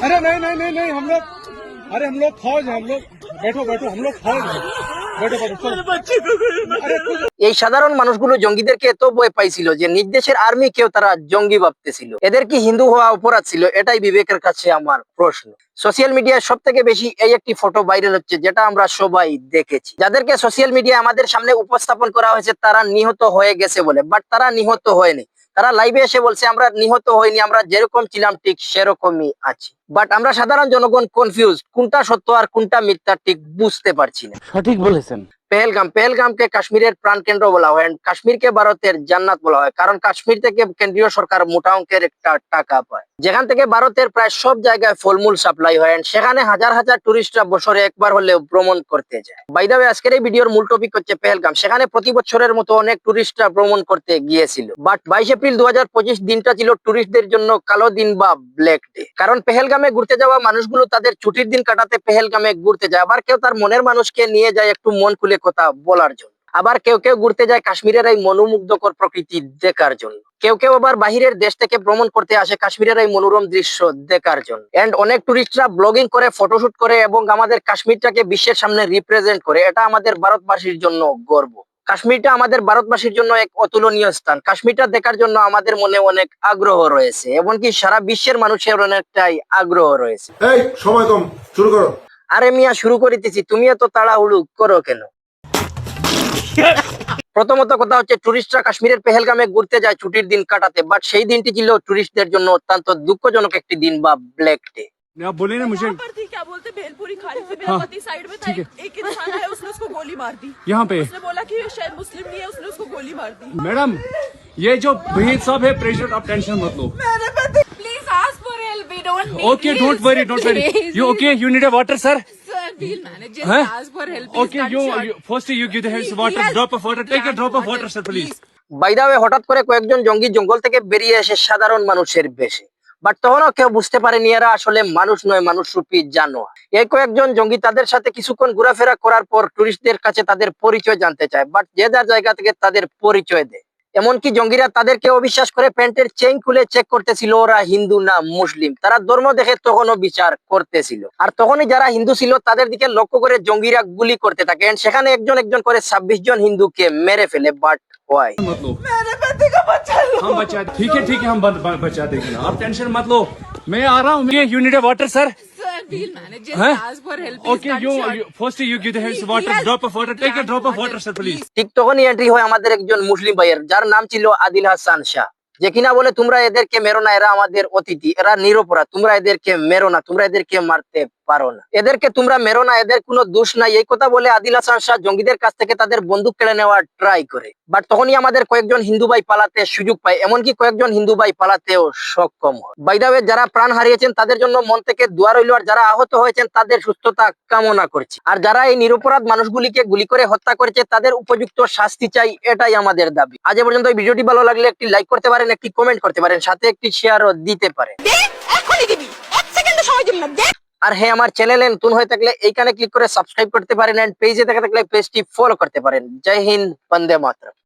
अरे नहीं नहीं नहीं नहीं हम लोग, अरे हम लोग फौज है, हम लोग बैठो बैठो, हम लोग फौज है, बैठो बैठो चलो। अरे এই সাধারণ মানুষগুলো জঙ্গিদেরকে এত ভয় পাইছিল যে নিজ দেশের আর্মি কেও তারা জঙ্গি ভাবতেছিল। এদের কি হিন্দু হওয়া অপরাধ ছিল? এটাই বিবেকের কাছে আমার প্রশ্ন। সোশ্যাল মিডিয়ায় সব থেকে বেশি এই একটি ফটো ভাইরাল হচ্ছে, যেটা আমরা সবাই দেখেছি। যাদেরকে সোশ্যাল মিডিয়া আমাদের সামনে উপস্থাপন করা হয়েছে তারা নিহত হয়ে গেছে বলে, বাট তারা নিহত হয়নি। তারা লাইভে এসে বলছে আমরা নিহত হইনি, আমরা যেরকম ছিলাম ঠিক সেরকমই আছি। বাট আমরা সাধারণ জনগণ কনফিউজ, কোনটা সত্য আর কোনটা মিথ্যা ঠিক বুঝতে পারছি না। সঠিক বলেছেন। পেহেলগামকে কাশ্মীরের প্রাণকেন্দ্র বলা হয়, কাশ্মীরকে ভারতের জান্নাত বলা হয়, কারণ কাশ্মীর থেকে কেন্দ্রীয় সরকার মোটা অঙ্কের একটা টাকা পায়, যেখান থেকে ভারতের প্রায় সব জায়গায় ফলমূল সাপ্লাই হয়। সেখানে হাজার হাজার টুরিস্টরা বছরে একবার হলেও ভ্রমণ করতে যায়। বাই দ্য ওয়ে, আজকের এই ভিডিওর মূল টপিক হচ্ছে পেহেলগাম। সেখানে প্রতি বছরের মতো অনেক টুরিস্টরা ভ্রমণ করতে গিয়েছিল, বাট 22 এপ্রিল 2025 দিনটা ছিল টুরিস্টদের জন্য কালো দিন বা ব্ল্যাক ডে। কারণ পেহেলগামে ঘুরতে যাওয়া মানুষগুলো তাদের ছুটির দিন কাটাতে পেহেলগামে ঘুরতে যায়। আবার কেউ তার মনের মানুষকে নিয়ে যায় একটু মন খুলে কথা বলার জন্য। আবার কেউ কেউ ঘুরতে যায় কাশ্মীরের এই মনোমুগ্ধকর প্রকৃতি দেখার জন্য। কেউ কেউ আবার বাহিরের দেশ থেকে ভ্রমণ করতে আসে কাশ্মীরের এই মনোরম দৃশ্য দেখার জন্য। এন্ড অনেক টুরিস্টরা ব্লগিং করে, ফটোশুট করে এবং আমাদের কাশ্মীরটাকে বিশ্বের সামনে রিপ্রেজেন্ট করে। এটা আমাদের ভারতবাসীর জন্য গর্ব। কাশ্মীরটা আমাদের ভারতবাসীর জন্য এক অতুলনীয় স্থান। কাশ্মীরটা দেখার জন্য আমাদের মনে অনেক আগ্রহ রয়েছে, এমনকি সারা বিশ্বের মানুষের অনেকটাই আগ্রহ রয়েছে। এই সময় কম, শুরু করো। আরে মিয়া, শুরু করিতেছি, তুমি এত তাড়াহুড়ো করো কেন? প্রথমত কথা হচ্ছে, টুরিস্টরা কাশ্মীরের পেহেলগামে ঘুরতে যায় ছুটির দিন কাটাতে, বাট সেই দিনটি ছিল টুরিস্টদের জন্য অত্যন্ত দুঃখজনক একটি দিন বা ব্ল্যাক ডে। आप बोले ना मुझे यहाँ पर थी, क्या बोलते, भेलपुरी खा रही थी, मेरा हाँ, पति साइड में था, ठीक है। एक इंसान आया, उसने उसको गोली मार दी। यहाँ पे। उसने बोला कि ये शायद मुस्लिम नहीं है, उसने उसको गोली मार दी। मैडम, ये जो भहीद साहब है प्रेशर, आप टेंशन मत लो। मेरे पति, please ask for help, we don't need okay, don't worry, don't worry. You okay? You need a water, sir? Sir, we'll manage, just Huh? ask for help. Okay, you first you give the hands water, drop of water, take a drop of water, sir, please. By the way, হঠাৎ করে কয়েকজন জঙ্গি জঙ্গল থেকে বেরিয়ে এসে সাধারণ মানুষের বেশে, বাট তখনও কেউ বুঝতে পারেনি এরা আসলে মানুষ নয়, মানুষ রূপী জানোয়ার। এই কয়েকজন জঙ্গি তাদের সাথে কিছুক্ষণ ঘোরাফেরা করার পর টুরিস্টদের কাছে তাদের পরিচয় জানতে চায়, বাট যে যার জায়গা থেকে তাদের পরিচয় দেয়। এমনকি জঙ্গিরা তাদেরকে অবিশ্বাস করে প্যান্টের চেইন খুলে চেক করতেছিল ওরা হিন্দু না মুসলিম। তারা ধর্ম দেখে তখনও বিচার করতেছিল, আর তখনই যারা হিন্দু ছিল তাদের দিকে লক্ষ্য করে জঙ্গিরা গুলি করতে থাকে। সেখানে একজন একজন করে 26 জন হিন্দুকে মেরে ফেলে। But why? मत लो, मेरे पति को बचा लो। हम बचा, ठीक है, हम बचा देंगे, आप टेंशन मत लो, मैं आ रहा हूँ। You need a water, sir? Sir, we'll manage, just Huh? ask for help. Okay, you first you give the hands water, drop of water, take a drop of water, sir, please. ঠিক তখনই entry হয় আমাদের একজন মুসলিম ভাইয়ের, যার নাম ছিল আদিল হাসান শাহ, যে কিনা বলে তোমরা এদেরকে মেরো না, এরা আমাদের অতিথি, এরা নিরপরাধ, তোমরা এদেরকে মেরো না, তোমরা এদেরকে মারতে পারো না, এদেরকে তোমরা মেরো না, এদের কোনো দোষ নাই। এই কথা বলে আদিল হাসান শাহ জঙ্গিদের কাছ থেকে তাদের বন্দুক কেড়ে নেওয়ার ট্রাই করে, বাট তখনই আমাদের কয়েকজন হিন্দু ভাই পালাতে সুযোগ পায়, এমনকি কয়েকজন হিন্দু ভাই পালাতেও সক্ষম হয়। বাই দ্য ওয়ে, যারা প্রাণ হারিয়েছেন তাদের জন্য মন থেকে দোয়া রইল, আর যারা আহত হয়েছেন তাদের সুস্থতা কামনা করছি। আর যারা এই নিরপরাধ মানুষগুলিকে গুলি করে হত্যা করেছে তাদের উপযুক্ত শাস্তি চাই, এটাই আমাদের দাবি। আজ পর্যন্ত এই ভিডিওটি ভালো লাগলে একটি লাইক করতে পারেন, একটি কমেন্ট করতে পারেন, সাথে একটি শেয়ারও দিতে পারেন। আর হ্যাঁ, আমার চ্যানেলে নতুন হয়ে থাকলে এইখানে ক্লিক করে সাবস্ক্রাইব করতে পারেন, এন্ড পেজে দেখা থাকলে পেজটি ফলো করতে পারেন। জয় হিন্দ, বন্দে মাতরম।